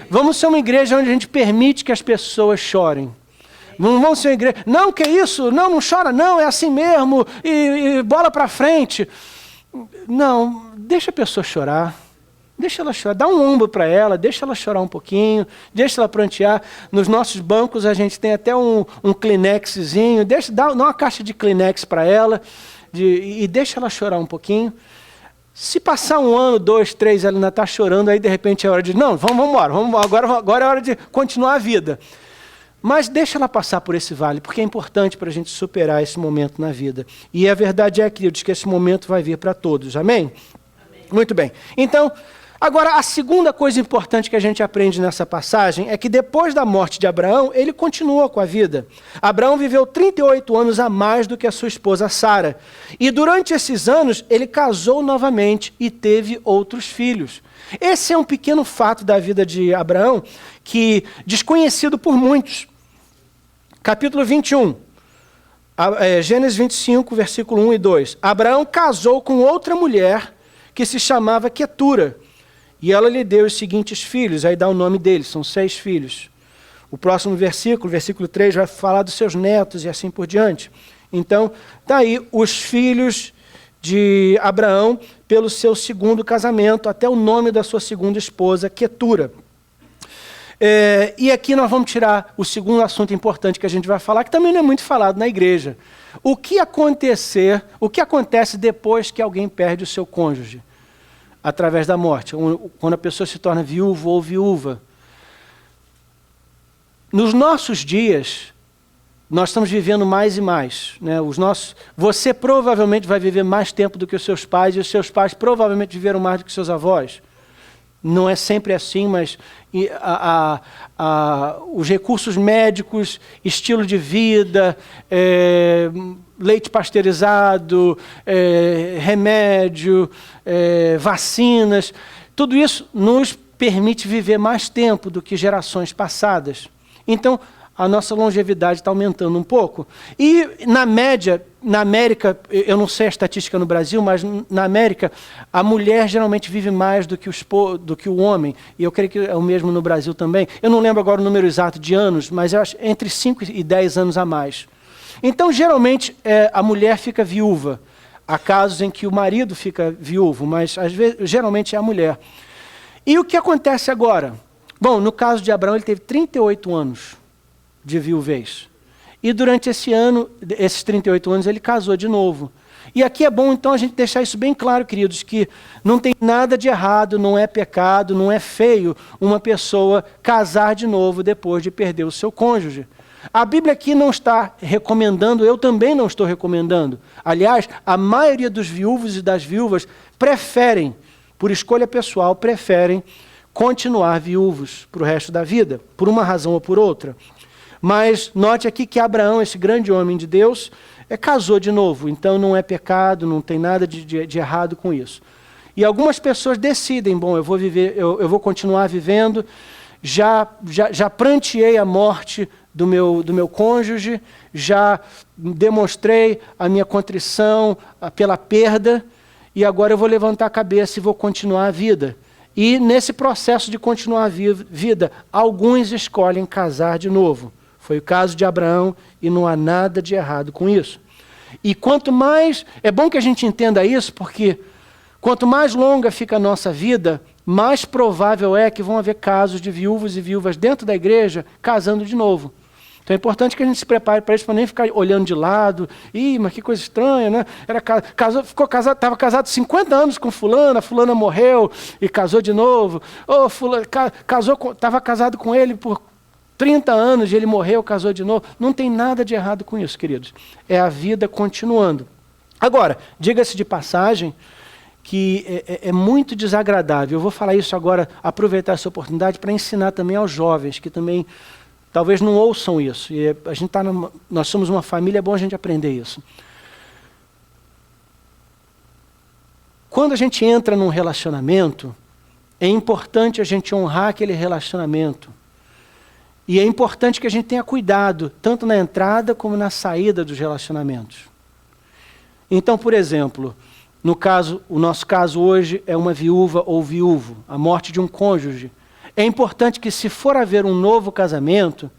Vamos ser uma igreja onde a gente permite que as pessoas chorem. Não vamos ser uma igreja... Não, que isso? Não chora não, é assim mesmo, e bola para frente. Não, deixa a pessoa chorar. Deixa ela chorar, dá um ombro para ela, deixa ela chorar um pouquinho, deixa ela prantear. Nos nossos bancos a gente tem até um Kleenexzinho, dá uma caixa de Kleenex para ela e deixa ela chorar um pouquinho. Se passar 1 ano, 2, 3, ela ainda está chorando, aí de repente é hora de, não, vamos embora, agora é hora de continuar a vida. Mas deixa ela passar por esse vale, porque é importante para a gente superar esse momento na vida. E a verdade é, queridos, que esse momento vai vir para todos, amém? Muito bem. Então, agora a segunda coisa importante que a gente aprende nessa passagem é que depois da morte de Abraão, ele continuou com a vida. Abraão viveu 38 anos a mais do que a sua esposa Sara. E durante esses anos, ele casou novamente e teve outros filhos. Esse é um pequeno fato da vida de Abraão, que desconhecido por muitos. Capítulo 21, Gênesis 25, versículo 1 e 2. Abraão casou com outra mulher que se chamava Quetura. E ela lhe deu os seguintes filhos, aí dá o nome deles, são 6 filhos. O próximo versículo 3, vai falar dos seus netos e assim por diante. Então, está aí os filhos de Abraão pelo seu segundo casamento, até o nome da sua segunda esposa, Quetura. E aqui nós vamos tirar o segundo assunto importante que a gente vai falar, que também não é muito falado na igreja. O que acontece depois que alguém perde o seu cônjuge? Através da morte, quando a pessoa se torna viúvo ou viúva. Nos nossos dias, nós estamos vivendo mais e mais. Né? Você provavelmente vai viver mais tempo do que os seus pais, e os seus pais provavelmente viveram mais do que seus avós. Não é sempre assim, mas os recursos médicos, estilo de vida, leite pasteurizado, remédio, vacinas, tudo isso nos permite viver mais tempo do que gerações passadas. Então, a nossa longevidade está aumentando um pouco. E, na média, na América, eu não sei a estatística no Brasil, mas na América, a mulher geralmente vive mais do que o homem. E eu creio que é o mesmo no Brasil também. Eu não lembro agora o número exato de anos, mas eu acho entre 5 e 10 anos a mais. Então, geralmente, a mulher fica viúva. Há casos em que o marido fica viúvo, mas às vezes, geralmente é a mulher. E o que acontece agora? Bom, no caso de Abraão, ele teve 38 anos de viuvez. E durante esses 38 anos, ele casou de novo. E aqui é bom, então, a gente deixar isso bem claro, queridos, que não tem nada de errado, não é pecado, não é feio uma pessoa casar de novo depois de perder o seu cônjuge. A Bíblia aqui não está recomendando, eu também não estou recomendando. Aliás, a maioria dos viúvos e das viúvas preferem, por escolha pessoal, preferem continuar viúvos para o resto da vida, por uma razão ou por outra. Mas note aqui que Abraão, esse grande homem de Deus, casou de novo. Então não é pecado, não tem nada de errado com isso. E algumas pessoas decidem, bom, eu vou continuar vivendo, já pranteei a morte do meu cônjuge, já demonstrei a minha contrição pela perda, e agora eu vou levantar a cabeça e vou continuar a vida. E nesse processo de continuar a vida, alguns escolhem casar de novo. Foi o caso de Abraão e não há nada de errado com isso. E quanto mais... É bom que a gente entenda isso, porque quanto mais longa fica a nossa vida, mais provável é que vão haver casos de viúvos e viúvas dentro da igreja casando de novo. Então é importante que a gente se prepare para isso, para nem ficar olhando de lado. Ih, mas que coisa estranha, né? Estava casado 50 anos com fulana, fulana morreu e casou de novo. Ou fulano estava casado com ele por 30 anos e ele morreu, casou de novo. Não tem nada de errado com isso, queridos. É a vida continuando. Agora, diga-se de passagem que é muito desagradável. Eu vou falar isso agora, aproveitar essa oportunidade para ensinar também aos jovens, que também talvez não ouçam isso. E a gente nós somos uma família, é bom a gente aprender isso. Quando a gente entra num relacionamento, é importante a gente honrar aquele relacionamento. E é importante que a gente tenha cuidado, tanto na entrada como na saída dos relacionamentos. Então, por exemplo, o nosso caso hoje é uma viúva ou viúvo, a morte de um cônjuge. É importante que, se for haver um novo casamento,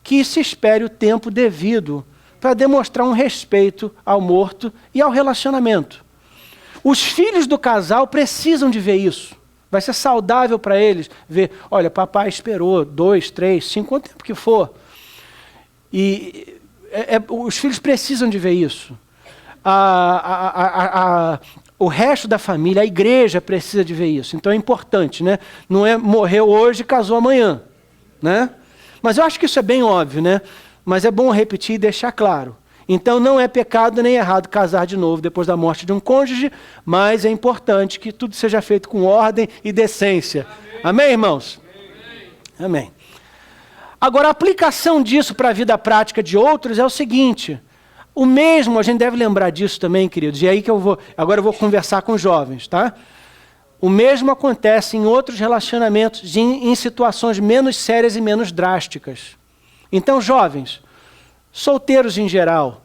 que se espere o tempo devido para demonstrar um respeito ao morto e ao relacionamento. Os filhos do casal precisam de ver isso. Vai ser saudável para eles ver, olha, papai esperou 2, 3, 5, quanto tempo que for. E os filhos precisam de ver isso. O resto da família, a igreja precisa de ver isso. Então é importante, né? Não é morreu hoje e casou amanhã, né? Mas eu acho que isso é bem óbvio, né? Mas é bom repetir e deixar claro. Então não é pecado nem errado casar de novo depois da morte de um cônjuge, mas é importante que tudo seja feito com ordem e decência. Amém, irmãos? Amém. Agora, a aplicação disso para a vida prática de outros é o seguinte: o mesmo, a gente deve lembrar disso também, queridos, e é aí que agora eu vou conversar com os jovens, tá? O mesmo acontece em outros relacionamentos, em situações menos sérias e menos drásticas. Então, jovens, solteiros em geral,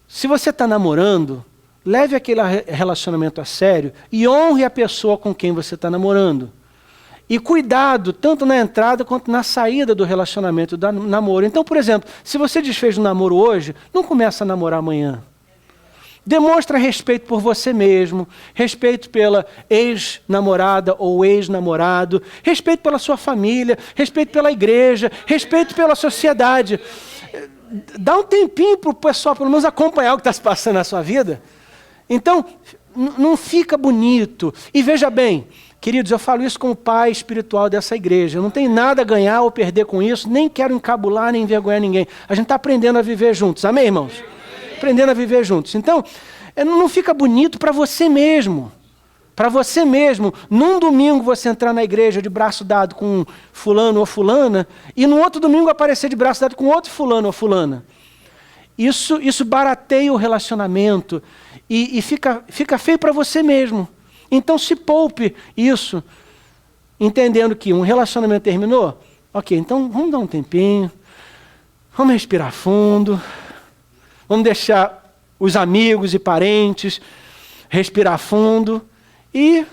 se você está namorando, leve aquele relacionamento a sério e honre a pessoa com quem você está namorando. E cuidado, tanto na entrada quanto na saída do relacionamento, do namoro. Então, por exemplo, se você desfez um namoro hoje, não começa a namorar amanhã. Demonstra respeito por você mesmo, respeito pela ex-namorada ou ex-namorado, respeito pela sua família, respeito pela igreja, respeito pela sociedade. Dá um tempinho para o pessoal, pelo menos, acompanhar o que está se passando na sua vida. Então, não fica bonito. E veja bem, queridos, eu falo isso como pai espiritual dessa igreja. Eu não tenho nada a ganhar ou perder com isso, nem quero encabular, nem envergonhar ninguém. A gente está aprendendo a viver juntos, amém, irmãos? Aprendendo a viver juntos. Então, não fica bonito para você mesmo. Para você mesmo, num domingo você entrar na igreja de braço dado com fulano ou fulana, e no outro domingo aparecer de braço dado com outro fulano ou fulana. Isso barateia o relacionamento e fica feio para você mesmo. Então se poupe isso, entendendo que um relacionamento terminou. Ok, então vamos dar um tempinho, vamos respirar fundo, vamos deixar os amigos e parentes respirar fundo e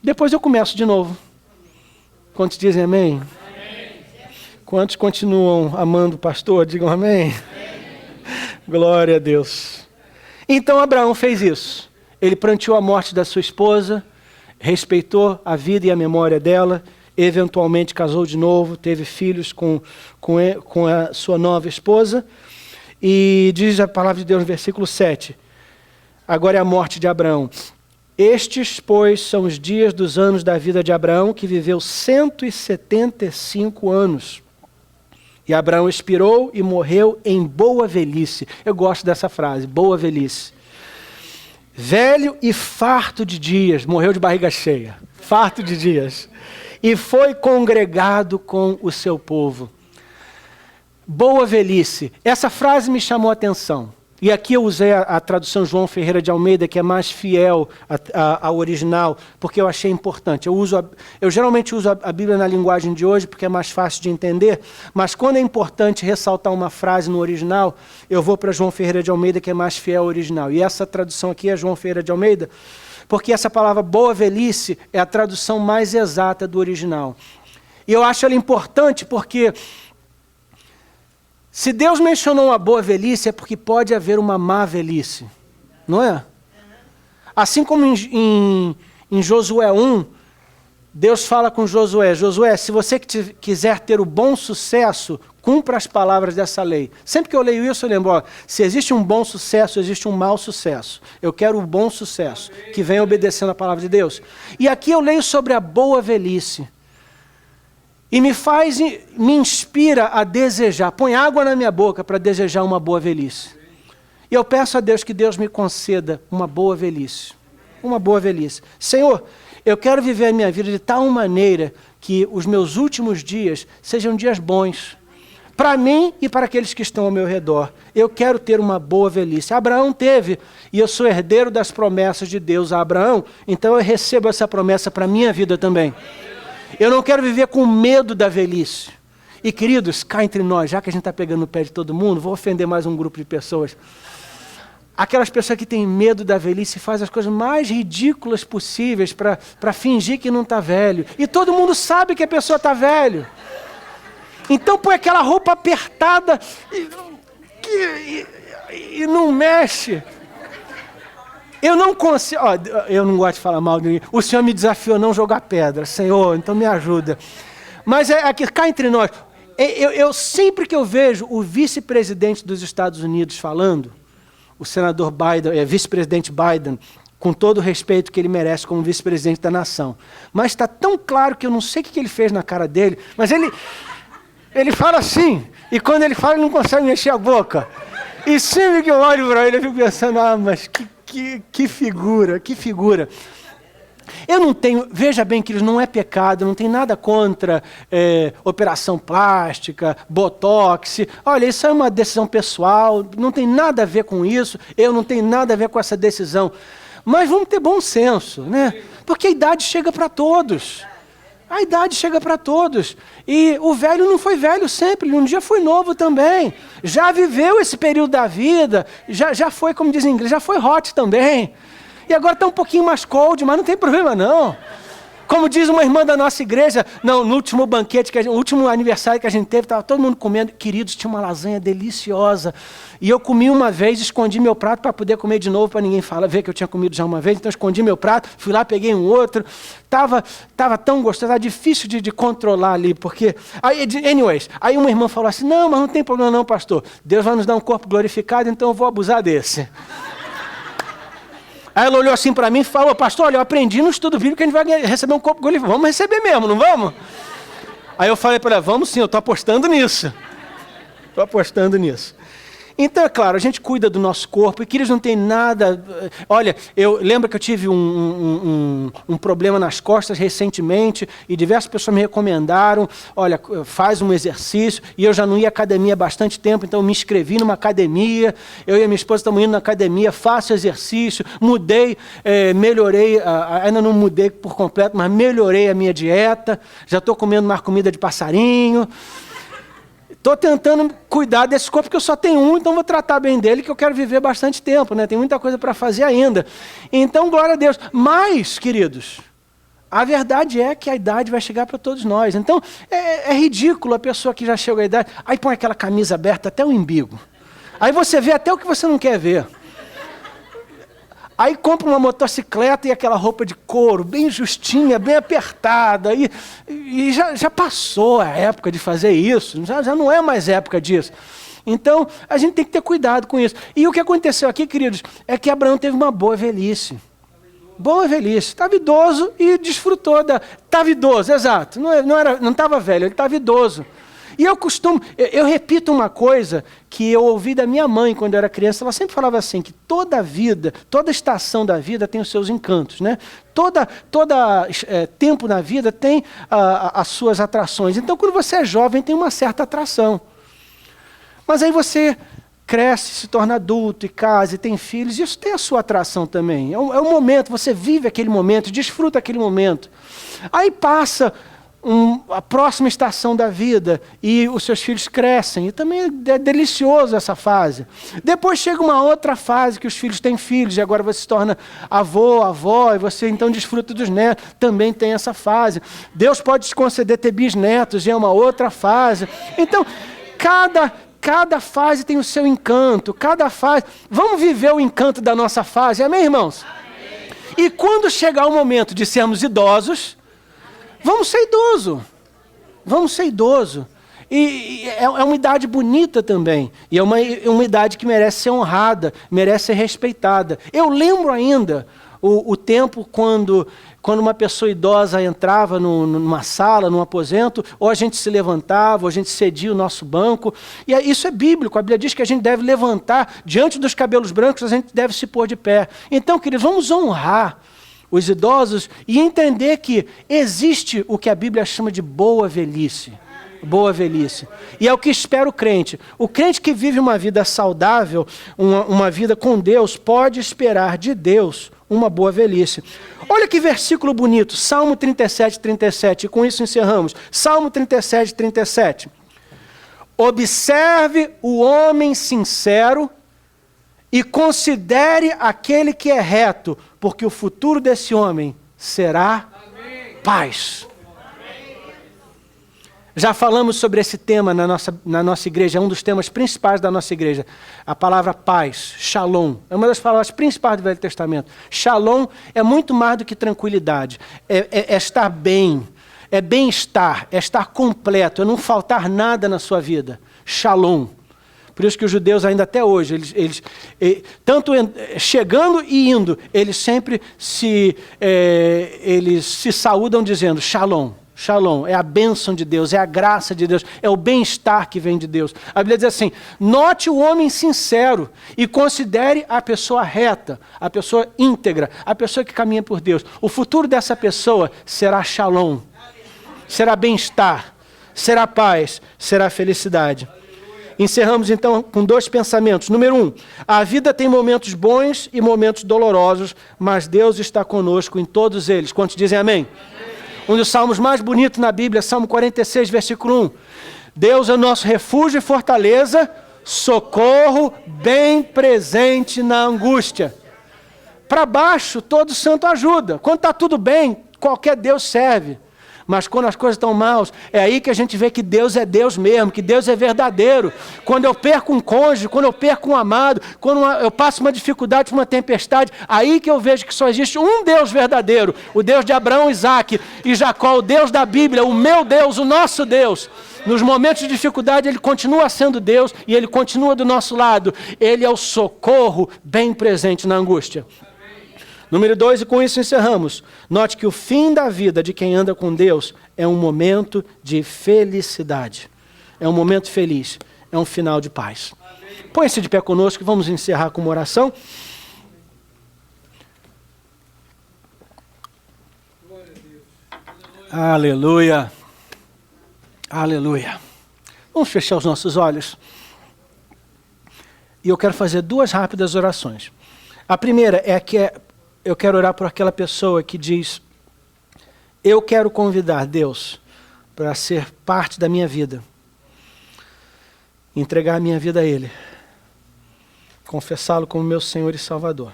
depois eu começo de novo. Quantos dizem amém? Amém. Quantos continuam amando o pastor? Digam amém. Amém. Glória a Deus. Então Abraão fez isso. Ele pranteou a morte da sua esposa, respeitou a vida e a memória dela, eventualmente casou de novo, teve filhos com a sua nova esposa. E diz a palavra de Deus no versículo 7. Agora é a morte de Abraão. Estes, pois, são os dias dos anos da vida de Abraão, que viveu 175 anos. E Abraão expirou e morreu em boa velhice. Eu gosto dessa frase, boa velhice. Velho e farto de dias, morreu de barriga cheia, farto de dias. E foi congregado com o seu povo. Boa velhice. Essa frase me chamou a atenção. E aqui eu usei a tradução João Ferreira de Almeida, que é mais fiel ao original, porque eu achei importante. Eu geralmente uso a Bíblia na linguagem de hoje, porque é mais fácil de entender, mas quando é importante ressaltar uma frase no original, eu vou para João Ferreira de Almeida, que é mais fiel ao original. E essa tradução aqui é João Ferreira de Almeida, porque essa palavra boa velhice é a tradução mais exata do original. E eu acho ela importante porque se Deus mencionou uma boa velhice, é porque pode haver uma má velhice, não é? Assim como em Josué 1, Deus fala com Josué, Josué, se você quiser ter o bom sucesso, cumpra as palavras dessa lei. Sempre que eu leio isso, eu lembro, se existe um bom sucesso, existe um mau sucesso. Eu quero o bom sucesso, que venha obedecendo a palavra de Deus. E aqui eu leio sobre a boa velhice. E me inspira a desejar, põe água na minha boca para desejar uma boa velhice. E eu peço a Deus que Deus me conceda uma boa velhice. Uma boa velhice. Senhor, eu quero viver a minha vida de tal maneira que os meus últimos dias sejam dias bons. Para mim e para aqueles que estão ao meu redor. Eu quero ter uma boa velhice. Abraão teve, e eu sou herdeiro das promessas de Deus a Abraão, então eu recebo essa promessa para a minha vida também. Eu não quero viver com medo da velhice. E queridos, cá entre nós, já que a gente está pegando no pé de todo mundo, vou ofender mais um grupo de pessoas. Aquelas pessoas que têm medo da velhice fazem as coisas mais ridículas possíveis para fingir que não está velho. E todo mundo sabe que a pessoa está velho. Então põe aquela roupa apertada e não mexe. Eu não consigo... eu não gosto de falar mal de ninguém. O Senhor me desafiou a não jogar pedra. Senhor, então me ajuda. Mas aqui, cá entre nós, eu sempre que eu vejo o vice-presidente dos Estados Unidos falando, o senador Biden, vice-presidente Biden, com todo o respeito que ele merece como vice-presidente da nação. Mas está tão claro que eu não sei o que ele fez na cara dele, mas ele fala assim, e quando ele fala ele não consegue mexer a boca. E sempre que eu olho para ele eu fico pensando, mas que figura, que figura. Eu não tenho, veja bem que não é pecado, não tem nada contra operação plástica, botox. Olha, isso é uma decisão pessoal, não tem nada a ver com isso, eu não tenho nada a ver com essa decisão. Mas vamos ter bom senso, né? Porque a idade chega para todos. A idade chega para todos. E o velho não foi velho sempre, ele um dia foi novo também. Já viveu esse período da vida, já foi, como diz em inglês, já foi hot também. E agora está um pouquinho mais cold, mas não tem problema não. Como diz uma irmã da nossa igreja, no último banquete, no último aniversário que a gente teve, estava todo mundo comendo. Queridos, tinha uma lasanha deliciosa. E eu comi uma vez, escondi meu prato para poder comer de novo, para ninguém ver que eu tinha comido já uma vez. Então escondi meu prato, fui lá, peguei um outro. Tava tão gostoso, era difícil de controlar ali, porque... Aí uma irmã falou assim, não, mas não tem problema não, pastor. Deus vai nos dar um corpo glorificado, então eu vou abusar desse. Aí ela olhou assim para mim e falou, pastor, olha, eu aprendi no estudo bíblico que a gente vai receber um corpo glorificado. Vamos receber mesmo, não vamos? Aí eu falei para ela, vamos sim, eu estou apostando nisso. Estou apostando nisso. Então, é claro, a gente cuida do nosso corpo, e que eles não têm nada... Olha, eu lembro que eu tive um problema nas costas recentemente, e diversas pessoas me recomendaram, olha, faz um exercício, e eu já não ia à academia há bastante tempo, então eu me inscrevi numa academia, eu e a minha esposa estamos indo na academia, faço exercício, mudei, melhorei, ainda não mudei por completo, mas melhorei a minha dieta, já estou comendo mais comida de passarinho... Estou tentando cuidar desse corpo, porque eu só tenho um, então vou tratar bem dele, que eu quero viver bastante tempo, né? Tem muita coisa para fazer ainda. Então, glória a Deus. Mas, queridos, a verdade é que a idade vai chegar para todos nós. Então, é ridículo a pessoa que já chega à idade, aí põe aquela camisa aberta até o umbigo. Aí você vê até o que você não quer ver. Aí compra uma motocicleta e aquela roupa de couro, bem justinha, bem apertada. E já passou a época de fazer isso, já não é mais época disso. Então, a gente tem que ter cuidado com isso. E o que aconteceu aqui, queridos, é que Abraão teve uma boa velhice. Boa velhice. Estava idoso e desfrutou da... Estava idoso, exato. Não estava velho, ele estava idoso. E eu repito uma coisa que eu ouvi da minha mãe quando eu era criança, ela sempre falava assim, que toda vida, toda estação da vida tem os seus encantos, né? Toda tempo na vida tem as suas atrações. Então, quando você é jovem, tem uma certa atração. Mas aí você cresce, se torna adulto e casa e tem filhos, isso tem a sua atração também. É um momento, você vive aquele momento, desfruta aquele momento. Aí passa... a próxima estação da vida e os seus filhos crescem, e também é delicioso essa fase. Depois chega uma outra fase que os filhos têm filhos, e agora você se torna avô, avó, e você então desfruta dos netos, também tem essa fase. Deus pode te conceder ter bisnetos, e é uma outra fase. Então, cada fase tem o seu encanto, cada fase... Vamos viver o encanto da nossa fase, amém, irmãos? Amém. E quando chegar o momento de sermos idosos, vamos ser idoso. Vamos ser idoso. E é uma idade bonita também. E é uma idade que merece ser honrada, merece ser respeitada. Eu lembro ainda o tempo quando uma pessoa idosa entrava numa sala, num aposento, ou a gente se levantava, ou a gente cedia o nosso banco. E isso é bíblico, a Bíblia diz que a gente deve levantar, diante dos cabelos brancos, a gente deve se pôr de pé. Então, queridos, vamos honrar os idosos e entender que existe o que a Bíblia chama de boa velhice. Boa velhice. E é o que espera o crente. O crente que vive uma vida saudável, uma vida com Deus, pode esperar de Deus uma boa velhice. Olha que versículo bonito, Salmo 37, 37, e com isso encerramos. Salmo 37, 37. Observe o homem sincero e considere aquele que é reto, porque o futuro desse homem será paz. Já falamos sobre esse tema na nossa igreja, é um dos temas principais da nossa igreja. A palavra paz, shalom, é uma das palavras principais do Velho Testamento. Shalom é muito mais do que tranquilidade, é estar bem, é bem-estar, é estar completo, é não faltar nada na sua vida. Shalom. Por isso que os judeus ainda até hoje, eles tanto chegando e indo, eles sempre se saúdam dizendo shalom. Shalom, é a bênção de Deus, é a graça de Deus, é o bem-estar que vem de Deus. A Bíblia diz assim, note o homem sincero e considere a pessoa reta, a pessoa íntegra, a pessoa que caminha por Deus. O futuro dessa pessoa será shalom, será bem-estar, será paz, será felicidade. Encerramos então com 2 pensamentos. Número 1, a vida tem momentos bons e momentos dolorosos, mas Deus está conosco em todos eles. Quantos dizem amém? Um dos salmos mais bonitos na Bíblia, Salmo 46, versículo 1. Deus é o nosso refúgio e fortaleza, socorro bem presente na angústia. Para baixo, todo santo ajuda. Quando está tudo bem, qualquer Deus serve. Mas quando as coisas estão maus, é aí que a gente vê que Deus é Deus mesmo, que Deus é verdadeiro. Quando eu perco um cônjuge, quando eu perco um amado, quando eu passo uma dificuldade, uma tempestade, aí que eu vejo que só existe um Deus verdadeiro, o Deus de Abraão, Isaac e Jacó, o Deus da Bíblia, o meu Deus, o nosso Deus. Nos momentos de dificuldade, Ele continua sendo Deus e Ele continua do nosso lado. Ele é o socorro bem presente na angústia. Número 2, e com isso encerramos. Note que o fim da vida de quem anda com Deus é um momento de felicidade. É um momento feliz. É um final de paz. Põe-se de pé conosco e vamos encerrar com uma oração. Aleluia. Aleluia. Vamos fechar os nossos olhos. E eu quero fazer 2 rápidas orações. A primeira é que eu quero orar por aquela pessoa que diz, eu quero convidar Deus para ser parte da minha vida. Entregar a minha vida a Ele. Confessá-lo como meu Senhor e Salvador.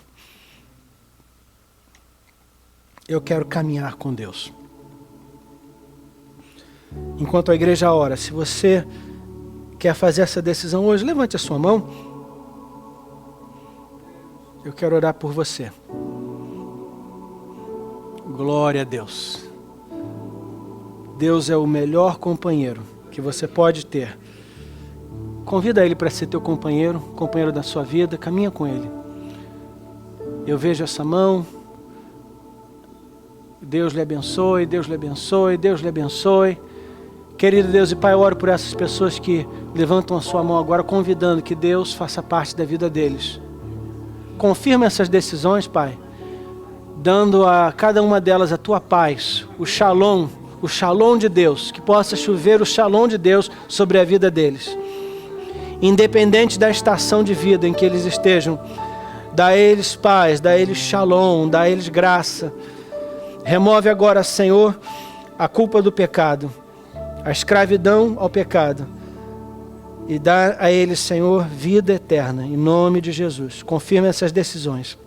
Eu quero caminhar com Deus. Enquanto a igreja ora, se você quer fazer essa decisão hoje, levante a sua mão. Eu quero orar por você. Glória a Deus. Deus é o melhor companheiro que você pode ter. Convida Ele para ser teu companheiro, companheiro da sua vida, caminha com Ele. Eu vejo essa mão. Deus lhe abençoe, Deus lhe abençoe, Deus lhe abençoe. Querido Deus e Pai, eu oro por essas pessoas que levantam a sua mão agora, convidando que Deus faça parte da vida deles. Confirma essas decisões, Pai, dando a cada uma delas a tua paz, o shalom de Deus, que possa chover o shalom de Deus sobre a vida deles. Independente da estação de vida em que eles estejam, dá a eles paz, dá a eles shalom, dá a eles graça. Remove agora, Senhor, a culpa do pecado, a escravidão ao pecado, e dá a eles, Senhor, vida eterna, em nome de Jesus. Confirma essas decisões.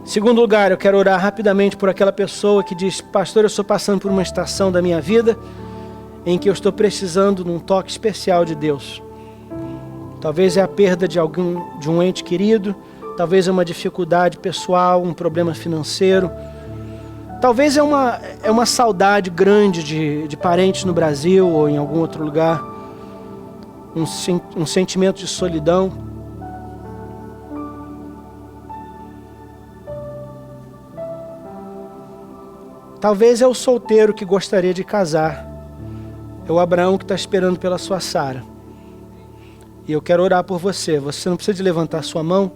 Segundo lugar, eu quero orar rapidamente por aquela pessoa que diz, pastor, eu estou passando por uma estação da minha vida em que eu estou precisando de um toque especial de Deus. Talvez é a perda de um ente querido, talvez é uma dificuldade pessoal, um problema financeiro, talvez é uma saudade grande de parentes no Brasil ou em algum outro lugar, um sentimento de solidão. Talvez é o solteiro que gostaria de casar. É o Abraão que está esperando pela sua Sara. E eu quero orar por você. Você não precisa de levantar sua mão.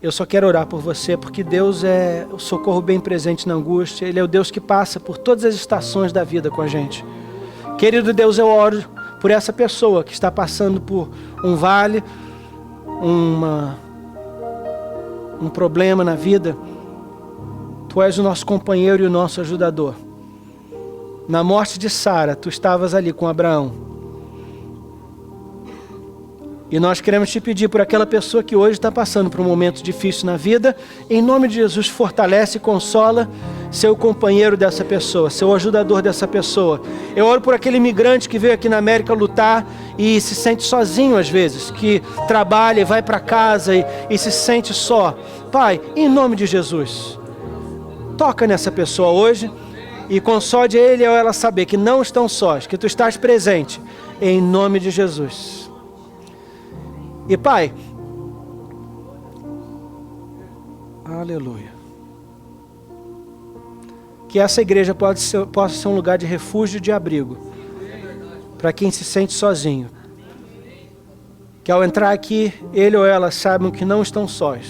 Eu só quero orar por você, porque Deus é o socorro bem presente na angústia. Ele é o Deus que passa por todas as estações da vida com a gente. Querido Deus, eu oro por essa pessoa que está passando por um vale, um problema na vida. Tu és o nosso companheiro e o nosso ajudador. Na morte de Sara, tu estavas ali com Abraão. E nós queremos te pedir por aquela pessoa que hoje está passando por um momento difícil na vida. Em nome de Jesus, fortalece e consola seu companheiro dessa pessoa, seu ajudador dessa pessoa. Eu oro por aquele imigrante que veio aqui na América lutar e se sente sozinho às vezes, que trabalha e vai para casa e se sente só. Pai, em nome de Jesus, toca nessa pessoa hoje e console ele ou ela saber que não estão sós, que tu estás presente, em nome de Jesus. E Pai, aleluia, que essa igreja possa ser um lugar de refúgio e de abrigo, para quem se sente sozinho. Que ao entrar aqui, ele ou ela saibam que não estão sós.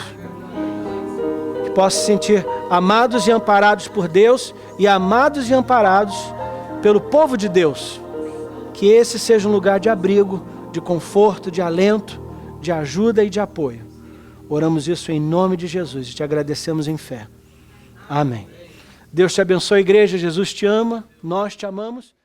Que possam se sentir amados e amparados por Deus e amados e amparados pelo povo de Deus. Que esse seja um lugar de abrigo, de conforto, de alento, de ajuda e de apoio. Oramos isso em nome de Jesus e te agradecemos em fé. Amém. Deus te abençoe, igreja. Jesus te ama, nós te amamos.